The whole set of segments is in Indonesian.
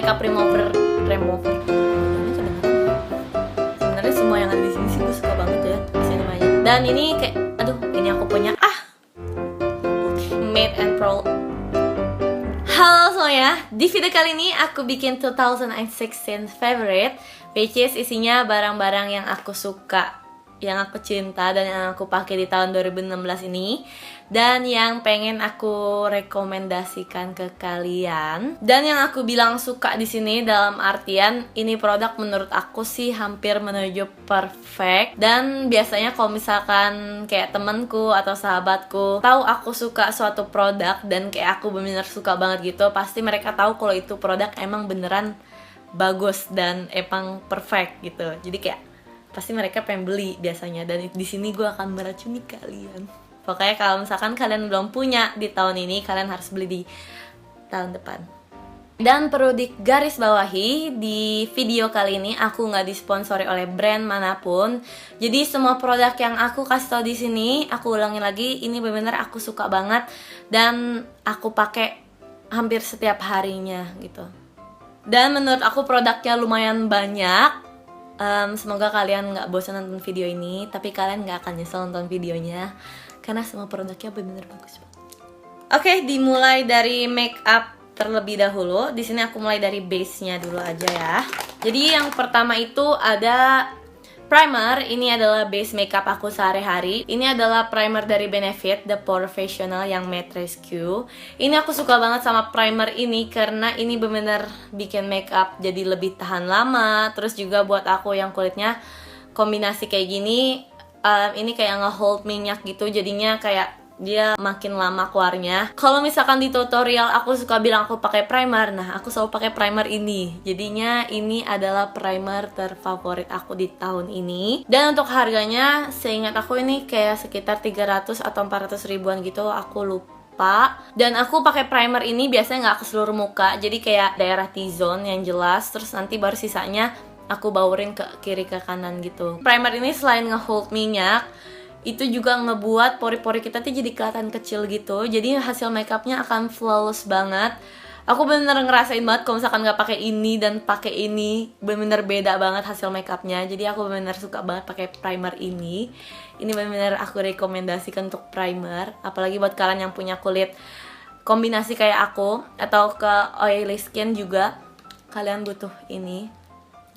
makeup remover. Sebenarnya semua yang ada di sini sih gue suka banget ya, bisa namanya. Dan ini kayak, aduh, ini aku punya Made and Pro. Halo semuanya, di video kali ini aku bikin 2016 favorite, which is isinya barang-barang yang aku suka, yang aku cinta, dan yang aku pakai di tahun 2016 ini, dan yang pengen aku rekomendasikan ke kalian. Dan yang aku bilang suka di sini dalam artian ini produk menurut aku sih hampir menuju perfect. Dan biasanya kalau misalkan kayak temenku atau sahabatku tahu aku suka suatu produk dan kayak aku bener-bener suka banget gitu, pasti mereka tahu kalau itu produk emang beneran bagus dan emang perfect gitu. Jadi kayak pasti mereka pengen beli biasanya, dan di sini gue akan meracuni kalian. Pokoknya kalau misalkan kalian belum punya di tahun ini, kalian harus beli di tahun depan. Dan perlu digarisbawahi, di video kali ini aku nggak disponsori oleh brand manapun. Jadi semua produk yang aku kasih tau di sini, aku ulangin lagi, ini benar-benar aku suka banget dan aku pakai hampir setiap harinya gitu. Dan menurut aku produknya lumayan banyak. Semoga kalian nggak bosan nonton video ini, tapi kalian nggak akan nyesel nonton videonya karena semua produknya benar-benar bagus banget. Oke, dimulai dari make up terlebih dahulu. Di sini aku mulai dari base-nya dulu aja ya. Jadi yang pertama itu ada primer. Ini adalah base makeup aku sehari-hari. Ini adalah primer dari Benefit, The Professional yang Matte Rescue. Ini aku suka banget sama primer ini karena ini bener-bener bikin makeup jadi lebih tahan lama. Terus juga buat aku yang kulitnya kombinasi kayak gini, ini kayak nge-hold minyak gitu, jadinya kayak dia makin lama keluarnya. Kalau misalkan di tutorial aku suka bilang aku pakai primer, nah aku selalu pakai primer ini. Jadinya ini adalah primer terfavorit aku di tahun ini. Dan untuk harganya, seingat aku ini kayak sekitar 300 atau 400 ribuan gitu, aku lupa. Dan aku pakai primer ini biasanya nggak ke seluruh muka, jadi kayak daerah T-zone yang jelas. Terus nanti baru sisanya aku baurin ke kiri ke kanan gitu. Primer ini selain nge-hold minyak, itu juga ngebuat pori-pori kita tuh jadi kelihatan kecil gitu. Jadi hasil makeupnya akan flawless banget. Aku bener ngerasain banget kalau misalkan nggak pakai ini dan pakai ini, bener-bener beda banget hasil makeupnya. Jadi aku bener-bener suka banget pakai primer ini. Ini bener-bener aku rekomendasikan untuk primer, apalagi buat kalian yang punya kulit kombinasi kayak aku atau ke oily skin juga, kalian butuh ini.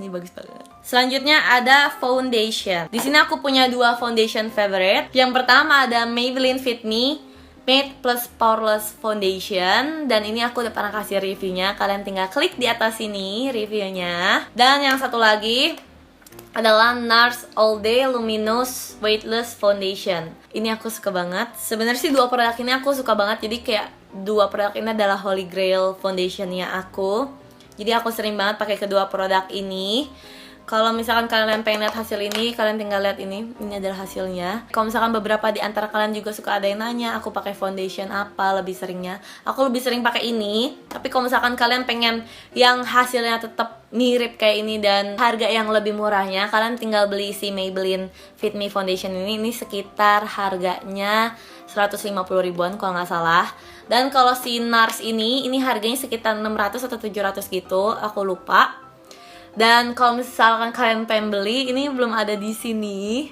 Ini bagus banget. Selanjutnya ada foundation. Di sini aku punya dua foundation favorite. Yang pertama ada Maybelline Fit Me Matte Plus Poreless Foundation, dan ini aku udah pernah kasih reviewnya. Kalian tinggal klik di atas sini reviewnya. Dan yang satu lagi adalah NARS All Day Luminous Weightless Foundation. Ini aku suka banget. Sebenarnya sih dua produk ini aku suka banget. Jadi kayak dua produk ini adalah holy grail foundationnya aku. Jadi aku sering banget pakai kedua produk ini. Kalau misalkan kalian pengen lihat hasil ini, kalian tinggal lihat ini. Ini adalah hasilnya. Kalau misalkan beberapa di antara kalian juga suka ada yang nanya, aku pakai foundation apa lebih seringnya? Aku lebih sering pakai ini. Tapi kalau misalkan kalian pengen yang hasilnya tetap mirip kayak ini dan harga yang lebih murahnya, kalian tinggal beli si Maybelline Fit Me Foundation ini. Ini sekitar harganya 150 ribuan kalau nggak salah. Dan kalau si NARS ini harganya sekitar 600 atau 700 gitu, aku lupa. Dan kalau misalkan kalian pengen beli, ini belum ada di sini.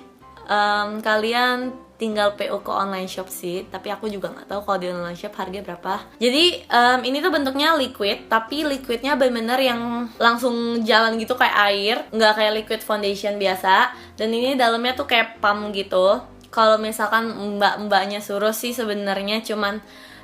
Kalian tinggal PO ke online shop sih, tapi aku juga nggak tahu kalau di online shop harga berapa. Jadi ini tuh bentuknya liquid, tapi liquidnya bener-bener yang langsung jalan gitu kayak air, nggak kayak liquid foundation biasa. Dan ini dalamnya tuh kayak pump gitu. Kalau misalkan mbak-mbaknya suruh sih sebenarnya cuman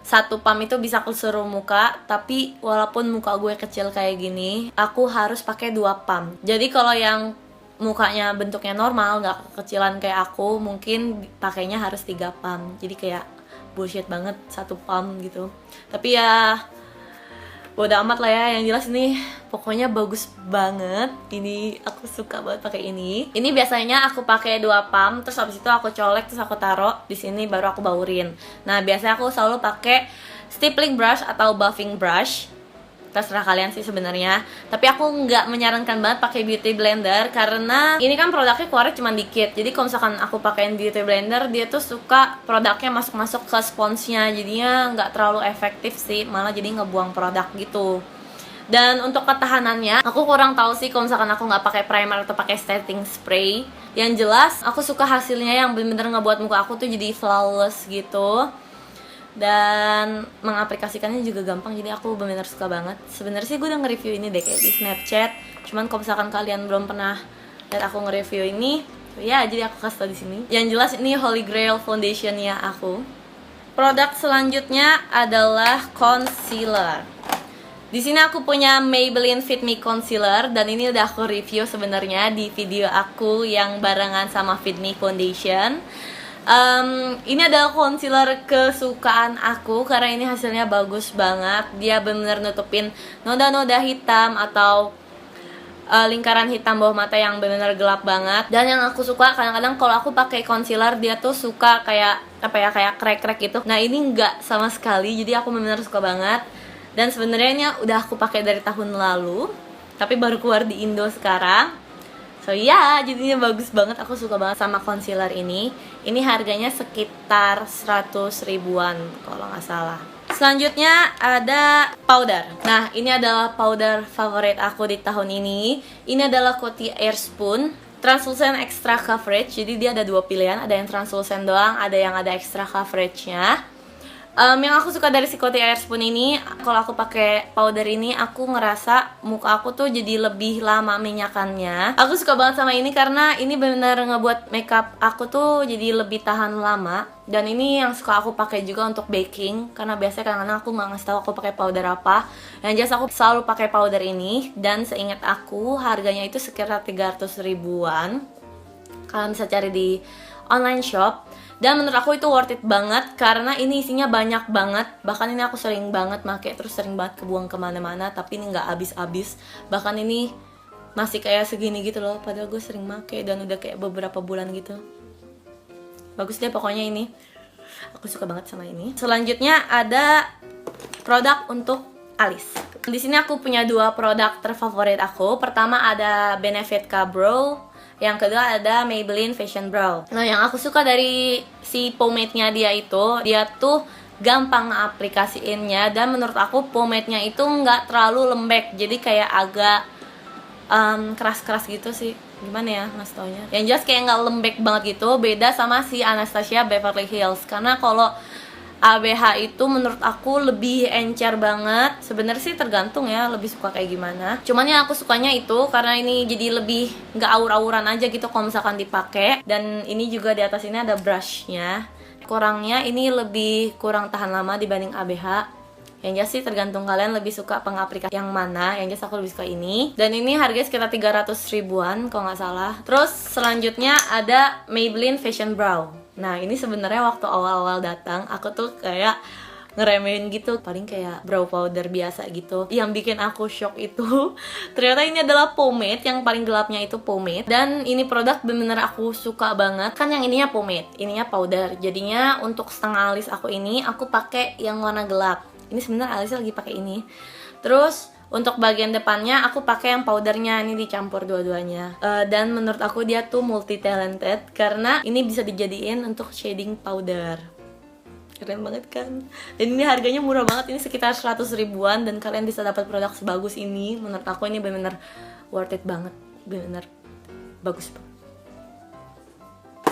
satu pump itu bisa ke seluruh muka, tapi walaupun muka gue kecil kayak gini, aku harus pakai 2 pump. Jadi kalau yang mukanya bentuknya normal, nggak kekecilan kayak aku, mungkin pakainya harus 3 pump. Jadi kayak bullshit banget 1 pump gitu. Tapi ya bodo amat lah ya, yang jelas ini pokoknya bagus banget. Ini aku suka banget pakai ini. Ini biasanya aku pakai 2 pump, terus habis itu aku colek, terus aku taruh di sini baru aku baurin. Nah, biasanya aku selalu pakai stippling brush atau buffing brush. Terserah kalian sih sebenarnya. Tapi aku nggak menyarankan banget pakai beauty blender karena ini kan produknya keluarnya cuma dikit. Jadi kalau misalkan aku pakein beauty blender, dia tuh suka produknya masuk-masuk ke sponsnya. Jadinya nggak terlalu efektif sih, malah jadi ngebuang produk gitu. Dan untuk ketahanannya, aku kurang tahu sih kalau misalkan aku nggak pakai primer atau pakai setting spray. Yang jelas, aku suka hasilnya yang bener-bener ngebuat muka aku tuh jadi flawless gitu. Dan mengaplikasikannya juga gampang, jadi aku bener-bener suka banget. Sebenarnya sih gue udah nge-review ini deh kayak di Snapchat. Cuman kalau misalkan kalian belum pernah lihat aku nge-review ini, ya jadi aku kasih tau di sini. Yang jelas ini Holy Grail foundationnya aku. Produk selanjutnya adalah concealer. Di sini aku punya Maybelline Fit Me Concealer dan ini udah aku review sebenarnya di video aku yang barengan sama Fit Me Foundation. Ini adalah concealer kesukaan aku karena ini hasilnya bagus banget. Dia benar-benar nutupin noda-noda hitam atau lingkaran hitam bawah mata yang benar-benar gelap banget. Dan yang aku suka kadang-kadang kalau aku pakai concealer dia tuh suka kayak kayak krek-krek gitu. Nah ini enggak sama sekali, jadi aku benar-benar suka banget. Dan sebenarnya ini udah aku pakai dari tahun lalu, tapi baru keluar di Indo sekarang. So ya, jadinya bagus banget. Aku suka banget sama concealer ini. Ini harganya sekitar 100 ribuan kalau nggak salah. Selanjutnya ada powder. Nah, ini adalah powder favorit aku di tahun ini. Ini adalah Coty Airspun Translucent Extra Coverage. Jadi dia ada dua pilihan, ada yang translucent doang, ada yang ada extra coverage-nya. Yang aku suka dari si Coty Airspun ini, kalau aku pakai powder ini, aku ngerasa muka aku tuh jadi lebih lama minyakannya. Aku suka banget sama ini karena ini benar ngebuat makeup aku tuh jadi lebih tahan lama. Dan ini yang suka aku pakai juga untuk baking, karena biasanya kadang-kadang aku nggak ngasih tahu aku pakai powder apa. Yang jelas aku selalu pakai powder ini, dan seingat aku harganya itu sekitar 300 ribuan. Kalian bisa cari di online shop. Dan menurut aku itu worth it banget karena ini isinya banyak banget. Bahkan ini aku sering banget pakai, terus sering banget kebuang kemana-mana, tapi ini nggak habis-habis. Bahkan ini masih kayak segini gitu loh, padahal gue sering pakai dan udah kayak beberapa bulan gitu. Bagus deh pokoknya ini. Aku suka banget sama ini. Selanjutnya ada produk untuk alis. Di sini aku punya dua produk terfavorit aku. Pertama ada Benefit Brow. Yang kedua ada Maybelline Fashion Brow. Nah, yang aku suka dari si pomade-nya dia tuh gampang aplikasiinnya. Dan menurut aku pomade-nya itu nggak terlalu lembek, jadi kayak agak keras-keras gitu sih. Gimana ya mas taunya? Yang jelas kayak nggak lembek banget gitu. Beda sama si Anastasia Beverly Hills. Karena kalau ABH itu menurut aku lebih encer banget. Sebenarnya sih tergantung ya, lebih suka kayak gimana. Cuman yang aku sukanya itu karena ini jadi lebih nggak aur-auran aja gitu kalau misalkan dipakai. Dan ini juga di atas ini ada brushnya. Kurangnya ini lebih kurang tahan lama dibanding ABH. Yang jelas sih tergantung kalian lebih suka pengaplikasi yang mana. Yang jelas aku lebih suka ini. Dan ini harganya sekitar 300 ribuan kalau nggak salah. Terus selanjutnya ada Maybelline Fashion Brow. Nah ini sebenarnya waktu awal-awal datang aku tuh kayak ngeremehin gitu, paling kayak brow powder biasa gitu. Yang bikin aku shock itu ternyata ini adalah pomade, yang paling gelapnya itu pomade. Dan ini produk bener-bener aku suka banget. Kan yang ininya pomade, ininya powder. Jadinya untuk setengah alis aku ini aku pakai yang warna gelap. Ini sebenarnya alisnya lagi pakai ini. Terus untuk bagian depannya aku pakai yang powdernya, ini dicampur dua-duanya. Dan menurut aku dia tuh multi talented karena ini bisa dijadiin untuk shading powder. Keren banget kan? Dan ini harganya murah banget, ini sekitar 100 ribuan dan kalian bisa dapat produk sebagus ini. Menurut aku ini benar-benar worth it banget, benar-benar bagus banget.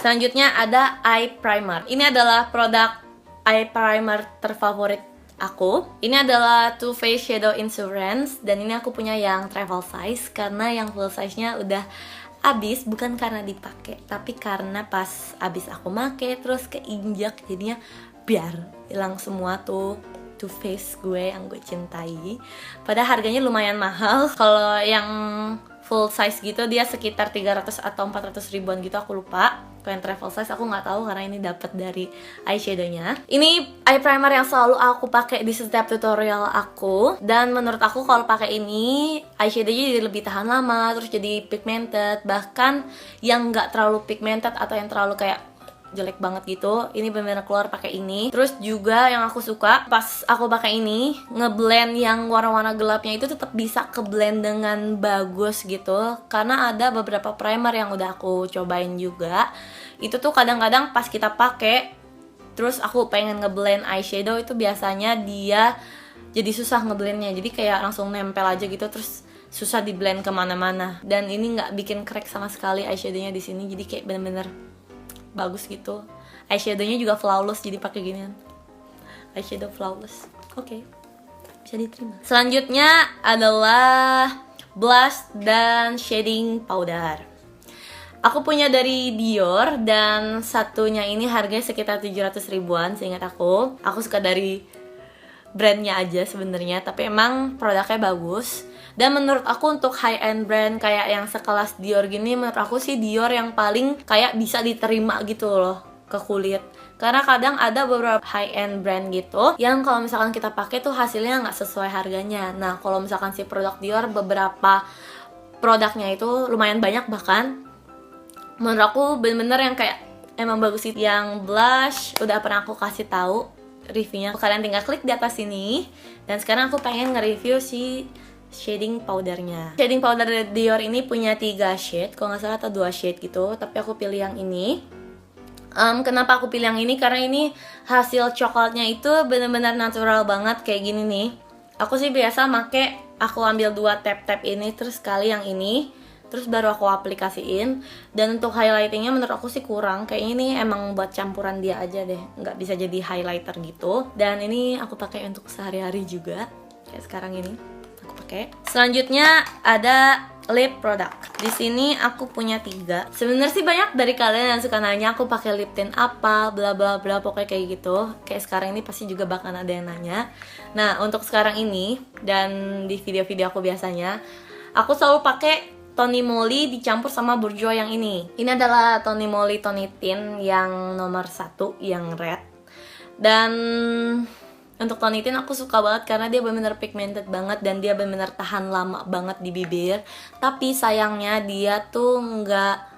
Selanjutnya ada eye primer. Ini adalah produk eye primer terfavorit aku. Ini adalah Too Faced Shadow Insurance dan ini aku punya yang travel size karena yang full size-nya udah habis, bukan karena dipakai, tapi karena pas habis aku make terus keinjak jadinya biar hilang semua tuh Too Faced gue yang gue cintai. Padahal harganya lumayan mahal. Kalau yang full size gitu dia sekitar 300 atau 400 ribuan gitu, aku lupa. Kalau yang travel size aku nggak tahu karena ini dapat dari eyeshadow-nya. Ini eye primer yang selalu aku pakai di setiap tutorial aku. Dan menurut aku kalau pakai ini eyeshadow-nya jadi lebih tahan lama, terus jadi pigmented. Bahkan yang nggak terlalu pigmented atau yang terlalu kayak jelek banget gitu, ini benar-benar keluar pakai ini. Terus juga yang aku suka pas aku pakai ini, ngeblend yang warna-warna gelapnya itu tetap bisa keblend dengan bagus gitu. Karena ada beberapa primer yang udah aku cobain juga, itu tuh kadang-kadang pas kita pakai terus aku pengen ngeblend eyeshadow itu biasanya dia jadi susah ngeblendnya, jadi kayak langsung nempel aja gitu, terus susah di blend kemana-mana. Dan ini nggak bikin crack sama sekali eyeshadownya di sini, jadi kayak bener-bener bagus gitu. Eyeshadownya juga flawless, jadi pakai ginian eyeshadow flawless. Oke, bisa diterima. Selanjutnya adalah blush dan shading powder. Aku punya dari Dior, dan satunya ini harganya sekitar 700 ribuan seingat aku. Aku suka dari brandnya aja sebenarnya, tapi emang produknya bagus. Dan menurut aku untuk high end brand kayak yang sekelas Dior gini, menurut aku sih Dior yang paling kayak bisa diterima gitu loh ke kulit. Karena kadang ada beberapa high end brand gitu yang kalau misalkan kita pakai tuh hasilnya nggak sesuai harganya. Nah, kalau misalkan si produk Dior, beberapa produknya itu lumayan banyak, bahkan menurut aku bener-bener yang kayak emang bagus sih. Yang blush udah pernah aku kasih tahu reviewnya, kalian tinggal klik di atas sini. Dan sekarang aku pengen nge-review si shading powdernya. Shading powder dari Dior ini punya 3 shade, kalau nggak salah, atau 2 shade gitu, tapi aku pilih yang ini. Kenapa aku pilih yang ini? Karena ini hasil coklatnya itu bener-bener natural banget kayak gini nih. Aku sih biasa make, aku ambil 2 tap-tap ini, terus sekali yang ini, terus baru aku aplikasiin. Dan untuk highlightingnya menurut aku sih kurang, kayaknya ini emang buat campuran dia aja deh, nggak bisa jadi highlighter gitu. Dan ini aku pakai untuk sehari-hari juga, kayak sekarang ini aku pakai. Selanjutnya ada lip product. Di sini aku punya 3. Sebenarnya sih banyak dari kalian yang suka nanya aku pakai lip tint apa, bla bla bla, pokoknya kayak gitu. Kayak sekarang ini pasti juga bakal ada yang nanya. Nah, untuk sekarang ini dan di video-video aku biasanya, aku selalu pakai Tony Moly dicampur sama Bourjois yang ini. Ini adalah Tony Moly Tony Tint yang nomor 1, yang red. Dan untuk Tony Tint aku suka banget karena dia benar-benar pigmented banget dan dia benar-benar tahan lama banget di bibir. Tapi sayangnya dia tuh nggak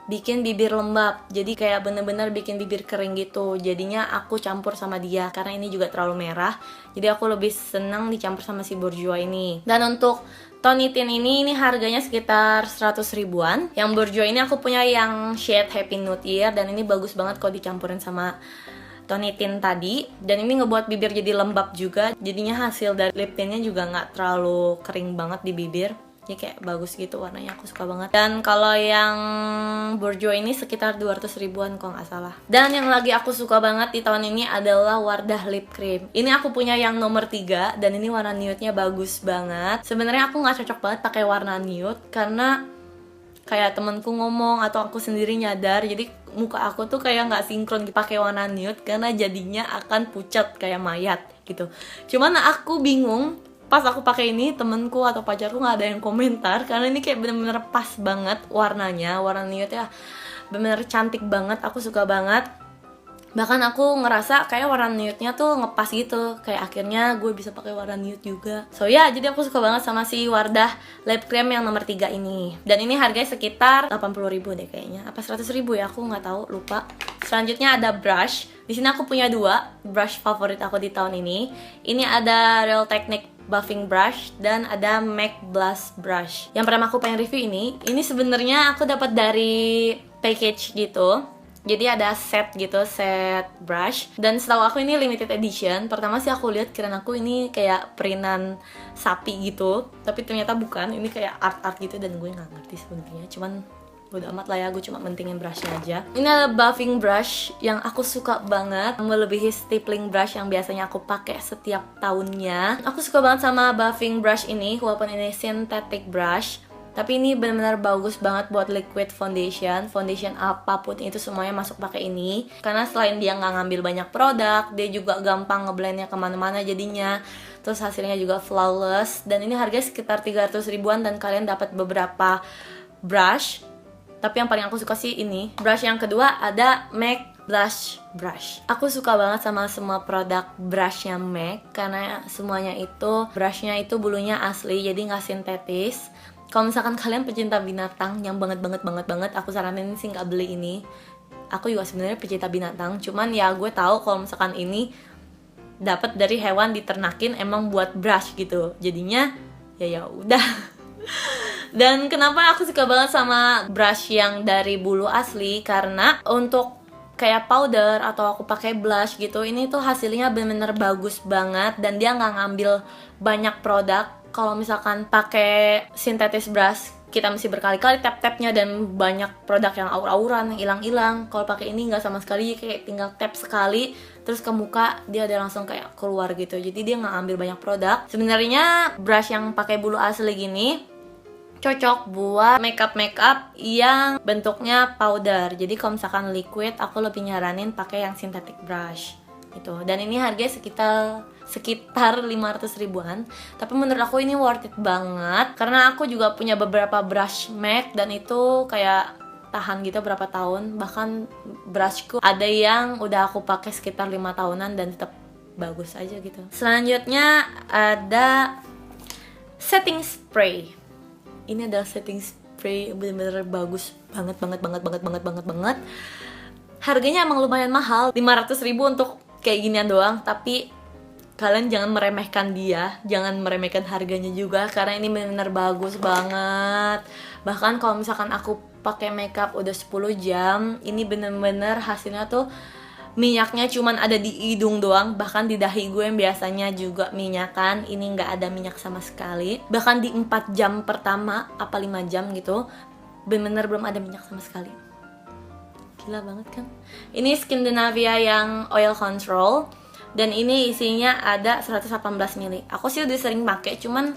bikin bibir lembab, jadi kayak bener-bener bikin bibir kering gitu. Jadinya aku campur sama dia karena ini juga terlalu merah, jadi aku lebih seneng dicampur sama si Bourjois ini. Dan untuk Tony Tint ini harganya sekitar 100 ribuan. Yang Bourjois ini aku punya yang shade Happy Nude Year, dan ini bagus banget kalau dicampurin sama Tony Tint tadi. Dan ini ngebuat bibir jadi lembab juga, jadinya hasil dari lip tintnya juga nggak terlalu kering banget di bibir. Jadi kayak bagus gitu warnanya, aku suka banget. Dan kalau yang Bourjois ini sekitar 200 ribuan kalau nggak salah. Dan yang lagi aku suka banget di tahun ini adalah Wardah Lip Cream. Ini aku punya yang nomor 3 dan ini warna nude-nya bagus banget. Sebenarnya aku nggak cocok banget pakai warna nude karena kayak temenku ngomong atau aku sendiri nyadar, jadi muka aku tuh kayak nggak sinkron pakai warna nude karena jadinya akan pucat kayak mayat gitu. Cuman aku bingung, pas aku pakai ini temenku atau pacarku nggak ada yang komentar karena ini kayak bener-bener pas banget warnanya, warna nude ya bener-bener cantik banget, aku suka banget. Bahkan aku ngerasa kayak warna nude-nya tuh ngepas gitu, kayak akhirnya gue bisa pakai warna nude juga. So ya, jadi aku suka banget sama si Wardah Lip Cream yang nomor 3 ini. Dan ini harganya sekitar 80 ribu deh kayaknya, apa 100 ribu ya, aku nggak tahu, lupa. Selanjutnya ada brush. Di sini aku punya 2 brush favorit aku di tahun ini. Ini ada Real Technique buffing brush dan ada MAC Blush brush. Yang pertama aku pengen review ini sebenarnya aku dapat dari package gitu. Jadi ada set gitu, set brush. Dan setahu aku ini limited edition. Pertama sih aku lihat kirain aku ini kayak printan sapi gitu, tapi ternyata bukan. Ini kayak art gitu dan gue nggak ngerti sebenarnya. Cuman udah amat lah ya, gue cuma mentingin brushnya aja. Ini ada buffing brush yang aku suka banget, melebihi stippling brush yang biasanya aku pakai setiap tahunnya. Aku suka banget sama buffing brush ini, walaupun ini synthetic brush, tapi ini benar-benar bagus banget buat liquid foundation. Foundation apapun itu semuanya masuk pakai ini. Karena selain dia nggak ngambil banyak produk, dia juga gampang ngeblendnya kemana-mana jadinya. Terus hasilnya juga flawless. Dan ini harganya sekitar 300 ribuan dan kalian dapat beberapa brush. Tapi yang paling aku suka sih ini. Brush yang kedua ada MAC Blush brush. Aku suka banget sama semua produk brushnya MAC karena semuanya itu brushnya itu bulunya asli, jadi nggak sintetis. Kalau misalkan kalian pecinta binatang yang banget, aku saranin sih nggak beli ini. Aku juga sebenarnya pecinta binatang, cuman ya gue tahu kalau misalkan ini dapat dari hewan diternakin emang buat brush gitu. Jadinya ya udah. Dan kenapa aku suka banget sama brush yang dari bulu asli? Karena untuk kayak powder atau aku pakai blush gitu, ini tuh hasilnya bener-bener bagus banget dan dia nggak ngambil banyak produk. Kalau misalkan pakai synthetic brush kita mesti berkali-kali tap-tapnya dan banyak produk yang aur-auran, hilang-hilang. Kalau pakai ini nggak sama sekali, kayak tinggal tap sekali terus ke muka dia ada langsung kayak keluar gitu. Jadi dia nggak ambil banyak produk. Sebenarnya brush yang pakai bulu asli gini cocok buat makeup yang bentuknya powder. Jadi kalau misalkan liquid, aku lebih nyaranin pakai yang synthetic brush gitu. Dan ini harganya sekitar 500 ribuan. Tapi menurut aku ini worth it banget karena aku juga punya beberapa brush MAC dan itu kayak tahan gitu berapa tahun. Bahkan brushku ada yang udah aku pakai sekitar 5 tahunan dan tetap bagus aja gitu. Selanjutnya ada setting spray. Ini adalah setting spray bener-bener bagus banget. Harganya emang lumayan mahal, 500 ribu untuk kayak ginian doang. Tapi kalian jangan meremehkan dia, jangan meremehkan harganya juga karena ini bener-bener bagus banget. Bahkan kalau misalkan aku pakai makeup udah 10 jam, ini bener-bener hasilnya tuh minyaknya cuman ada di hidung doang. Bahkan di dahi gue yang biasanya juga minyakan, ini nggak ada minyak sama sekali. Bahkan di 4 jam pertama, apa 5 jam gitu, bener-bener belum ada minyak sama sekali. Gila banget kan? Ini Skindinavia yang oil control. Dan ini isinya ada 118 ml. Aku sih udah sering pakai, cuman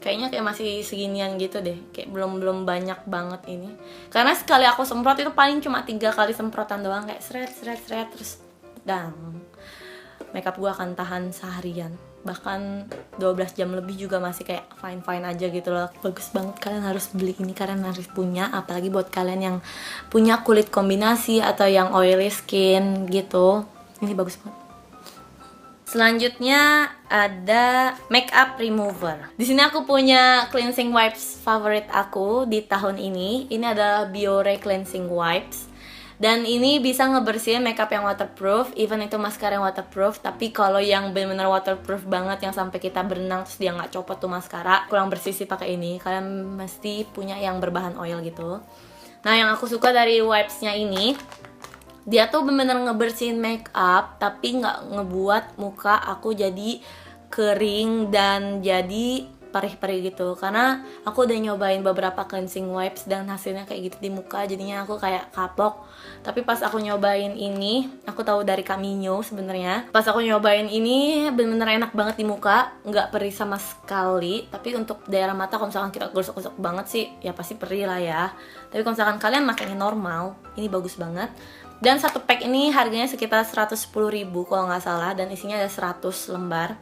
kayaknya kayak masih seginian gitu deh. Kayak belum banyak banget ini. Karena sekali aku semprot itu paling cuma 3 kali semprotan doang. Kayak seret terus dang. Makeup gue akan tahan seharian. Bahkan 12 jam lebih juga masih kayak fine aja gitu loh. Bagus banget, kalian harus beli ini, kalian harus punya. Apalagi buat kalian yang punya kulit kombinasi atau yang oily skin gitu. Ini bagus banget. Selanjutnya ada makeup remover. Di sini aku punya cleansing wipes favorit aku di tahun ini. Ini adalah Biore cleansing wipes. Dan ini bisa ngebersihin makeup yang waterproof, even itu maskara yang waterproof. Tapi kalau yang bener-bener waterproof banget, yang sampai kita berenang terus dia nggak copot tuh maskara, kurang bersih sih pakai ini. Kalian mesti punya yang berbahan oil gitu. Nah, yang aku suka dari wipesnya ini, dia tuh bener-bener ngebersihin makeup tapi nggak ngebuat muka aku jadi kering dan jadi perih-perih gitu. Karena aku udah nyobain beberapa cleansing wipes dan hasilnya kayak gitu di muka, jadinya aku kayak kapok. Tapi pas aku nyobain ini, aku tahu dari Camino sebenarnya. Pas aku nyobain ini bener-bener enak banget di muka, nggak perih sama sekali. Tapi untuk daerah mata kalau misalkan kita gosok-gosok banget sih, ya pasti perih lah ya. Tapi kalau misalkan kalian makanya normal, ini bagus banget. Dan satu pack ini harganya sekitar 110 ribu kalau nggak salah, dan isinya ada 100 lembar.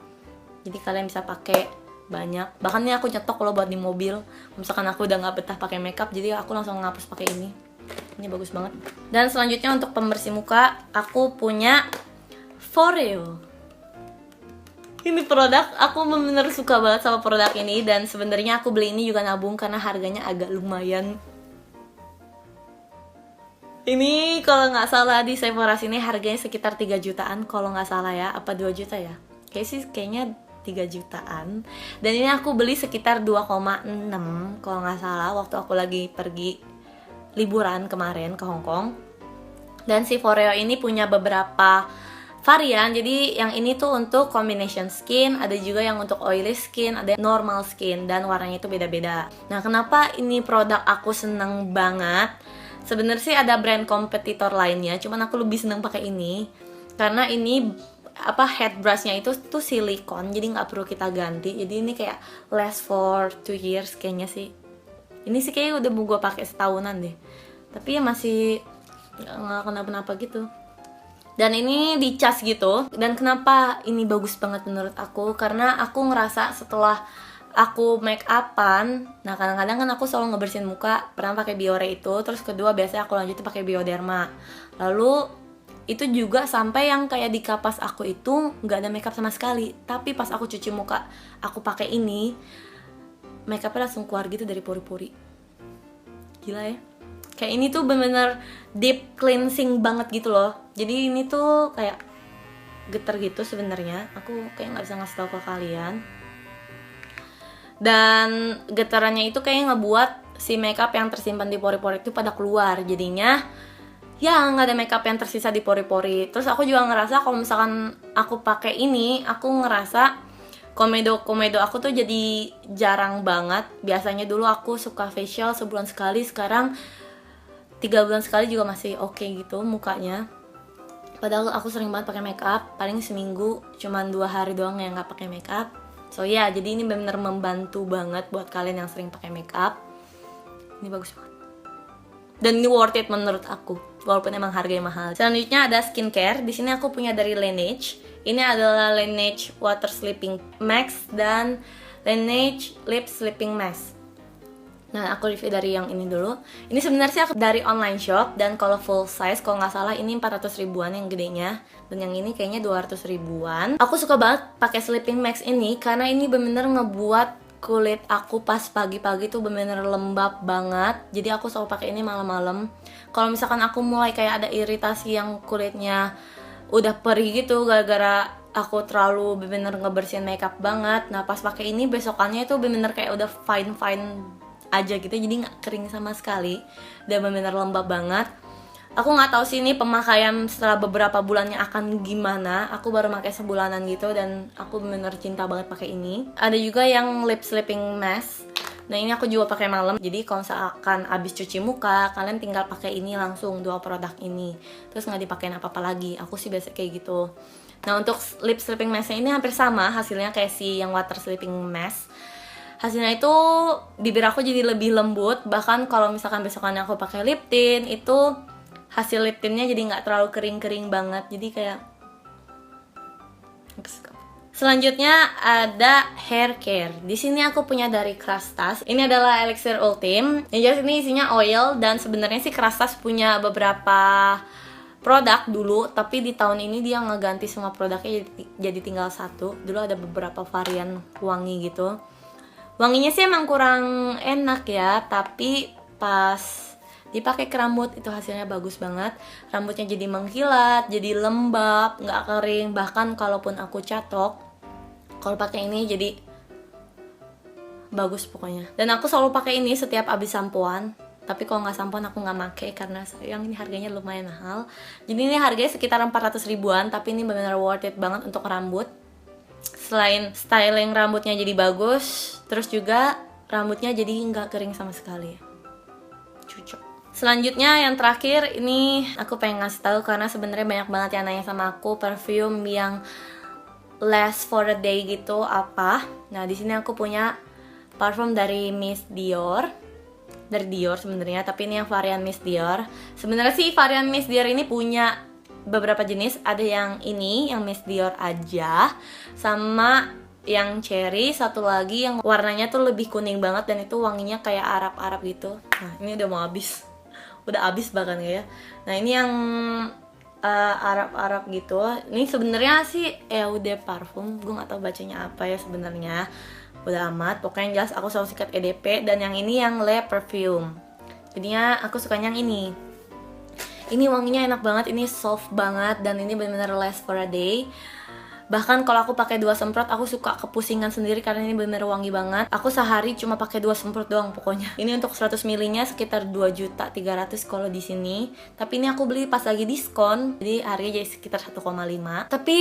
Jadi kalian bisa pakai banyak. Bahkan ini aku nyetok kalau buat di mobil. Misalkan aku udah nggak betah pakai makeup, jadi aku langsung ngapus pakai ini. Ini bagus banget. Dan selanjutnya untuk pembersih muka, aku punya Foreo. Ini produk, aku bener-bener suka banget sama produk ini. Dan sebenarnya aku beli ini juga nabung karena harganya agak lumayan. Ini kalau nggak salah di Sephora sini harganya sekitar 3 jutaan kalau nggak salah ya, apa 2 juta ya? Kayaknya 3 jutaan. Dan ini aku beli sekitar 2,6 kalau nggak salah waktu aku lagi pergi liburan kemarin ke Hong Kong. Dan si Foreo ini punya beberapa varian. Jadi yang ini tuh untuk combination skin, ada juga yang untuk oily skin, ada normal skin, dan warnanya itu beda-beda. Nah, kenapa ini produk aku seneng banget? Sebenarnya sih ada brand kompetitor lainnya, cuman aku lebih seneng pakai ini karena ini head brushnya itu tuh silikon, jadi nggak perlu kita ganti. Jadi ini kayak last for 2 years kayaknya sih. Ini sih kayaknya udah mau gue pakai setahunan deh, tapi ya masih nggak kenapa-napa gitu. Dan ini dicas gitu. Dan kenapa ini bagus banget menurut aku? Karena aku ngerasa setelah aku make upan, nah kadang-kadang kan aku selalu ngebersihin muka, pernah pakai Biore itu, terus kedua biasanya aku lanjutin pakai Bioderma. Lalu itu juga sampai yang kayak di kapas aku itu nggak ada makeup sama sekali. Tapi pas aku cuci muka, aku pakai ini, makeupnya langsung keluar gitu dari pori-pori. Gila ya. Kayak ini tuh bener-bener deep cleansing banget gitu loh. Jadi ini tuh kayak getar gitu sebenarnya. Aku kayak nggak bisa ngasih tau ke kalian. Dan getarannya itu kayak ngebuat si makeup yang tersimpan di pori-pori itu pada keluar. Jadinya ya nggak ada makeup yang tersisa di pori-pori. Terus aku juga ngerasa kalau misalkan aku pakai ini, aku ngerasa komedo aku tuh jadi jarang banget. Biasanya dulu aku suka facial sebulan sekali, sekarang 3 bulan sekali juga masih oke gitu mukanya. Padahal aku sering banget pakai makeup, paling seminggu cuman 2 hari doang yang nggak pakai makeup. So ya, jadi ini benar-benar membantu banget buat kalian yang sering pakai makeup. Ini bagus banget. Dan ini worth it menurut aku, walaupun emang harganya mahal. Selanjutnya ada skincare. Di sini aku punya dari Laneige. Ini adalah Laneige Water Sleeping Mask dan Laneige Lip Sleeping Mask. Nah, aku review dari yang ini dulu. Ini sebenarnya sih aku dari online shop, dan kalau full size kalau nggak salah ini 400 ribuan yang gedenya, dan yang ini kayaknya 200 ribuan. Aku suka banget pakai sleeping mask ini karena ini bener-bener ngebuat kulit aku pas pagi-pagi tuh bener-bener lembab banget. Jadi aku selalu pakai ini malam-malam. Kalau misalkan aku mulai kayak ada iritasi yang kulitnya udah perih gitu gara-gara aku terlalu bener-bener ngebersihin makeup banget. Nah, pas pakai ini besokannya itu bener-bener kayak udah fine aja gitu, jadi nggak kering sama sekali dan bener-bener lembab banget. Aku nggak tahu sih ini pemakaian setelah beberapa bulannya akan gimana. Aku baru pakai sebulanan gitu dan aku bener-bener cinta banget pakai ini. Ada juga yang lip sleeping mask. Nah, ini aku juga pakai malam. Jadi kalau misalkan abis cuci muka, kalian tinggal pakai ini langsung, 2 produk ini. Terus nggak dipakein apa-apa lagi. Aku sih biasa kayak gitu. Nah, untuk lip sleeping masknya ini hampir sama hasilnya kayak si yang water sleeping mask. Hasilnya itu bibir aku jadi lebih lembut. Bahkan kalau misalkan besokannya aku pakai lip tint, itu hasil lip tintnya jadi nggak terlalu kering-kering banget. Jadi kayak selanjutnya ada hair care. Di sini aku punya dari Krustas. Ini adalah Elixir Ultim. Yang jelas ini isinya oil, dan sebenarnya sih Krustas punya beberapa produk dulu, tapi di tahun ini dia ngeganti semua produknya jadi tinggal satu. Dulu ada beberapa varian wangi gitu. Wanginya sih emang kurang enak ya, tapi pas dipakai ke rambut itu hasilnya bagus banget. Rambutnya jadi mengkilat, jadi lembab, nggak kering. Bahkan kalaupun aku catok, kalau pakai ini jadi bagus pokoknya. Dan aku selalu pakai ini setiap abis sampoan. Tapi kalau nggak sampoan aku nggak pakai karena sayang ini harganya lumayan mahal. Jadi ini harganya sekitar 400 ribuan, tapi ini benar-benar worth it banget untuk rambut. Selain styling rambutnya jadi bagus, terus juga rambutnya jadi nggak kering sama sekali. Cocok. Selanjutnya yang terakhir ini aku pengen ngasih tahu karena sebenarnya banyak banget yang nanya sama aku perfume yang last for a day gitu apa. Nah, di sini aku punya parfum dari Miss Dior. Dari Dior sebenarnya, tapi ini yang varian Miss Dior. Sebenarnya sih varian Miss Dior ini punya beberapa jenis. Ada yang ini, yang Miss Dior aja, sama yang cherry, satu lagi yang warnanya tuh lebih kuning banget dan itu wanginya kayak Arab-Arab gitu. Nah, ini udah mau habis. Udah habis bahkan ya. Nah, ini yang Arab-Arab gitu. Ini sebenarnya sih Eau de Parfum. Gue nggak tahu bacanya apa ya sebenarnya. Udah amat. Pokoknya yang jelas aku selalu sikat EDP. Dan yang ini yang Le Perfume. Jadinya aku sukanya yang ini. Ini wanginya enak banget. Ini soft banget dan ini benar-benar last for a day. Bahkan kalau aku pakai 2 semprot aku suka kepusingan sendiri karena ini bener wangi banget. Aku sehari cuma pakai 2 semprot doang pokoknya. Ini untuk 100 ml-nya sekitar 2.300.000 kalau di sini. Tapi ini aku beli pas lagi diskon. Jadi harganya jadi sekitar 1,5. Tapi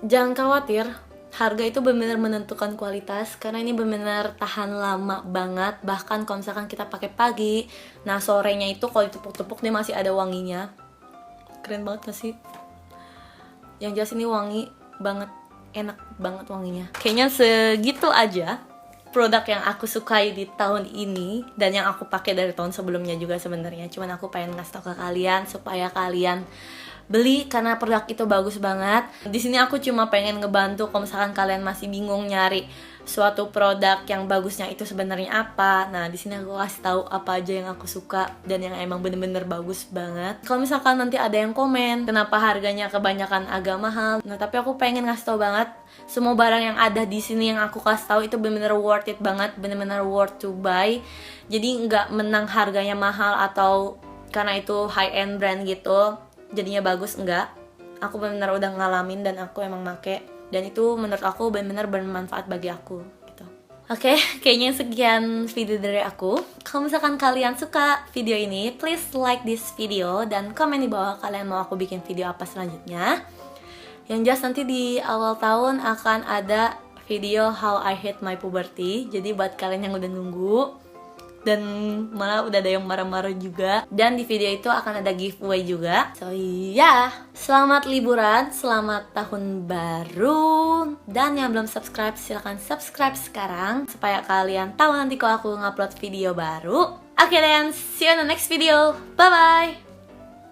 jangan khawatir, harga itu bener-bener menentukan kualitas karena ini bener-bener tahan lama banget. Bahkan kalau misalkan kita pakai pagi, nah sorenya itu kalau ditepuk-tepuk dia masih ada wanginya. Keren banget gak sih? Yang jelas ini wangi banget, enak banget wanginya. Kayaknya segitu aja produk yang aku sukai di tahun ini dan yang aku pakai dari tahun sebelumnya juga sebenarnya. Cuman aku pengen ngasih tau ke kalian supaya kalian beli karena produk itu bagus banget. Di sini aku cuma pengen ngebantu kalau misalkan kalian masih bingung nyari suatu produk yang bagusnya itu sebenarnya apa. Nah, di sini aku kasih tahu apa aja yang aku suka dan yang emang bener-bener bagus banget. Kalau misalkan nanti ada yang komen kenapa harganya kebanyakan agak mahal, nah tapi aku pengen ngasih tahu banget semua barang yang ada di sini yang aku kasih tahu itu bener-bener worth it banget, bener-bener worth to buy. Jadi nggak menang harganya mahal atau karena itu high end brand gitu jadinya bagus, enggak. Aku benar-benar udah ngalamin dan aku emang make dan itu menurut aku benar-benar bermanfaat bagi aku gitu. Oke, kayaknya sekian video dari aku. Kalau misalkan kalian suka video ini, please like this video dan komen di bawah kalian mau aku bikin video apa selanjutnya. Yang jelas nanti di awal tahun akan ada video How I Hate My Puberty. Jadi buat kalian yang udah nunggu, dan malah udah ada yang marah-marah juga. Dan di video itu akan ada giveaway juga. So yeah, selamat liburan, selamat tahun baru. Dan yang belum subscribe silahkan subscribe sekarang supaya kalian tahu nanti kalau aku ngupload video baru. Oke then, see you in the next video. Bye bye.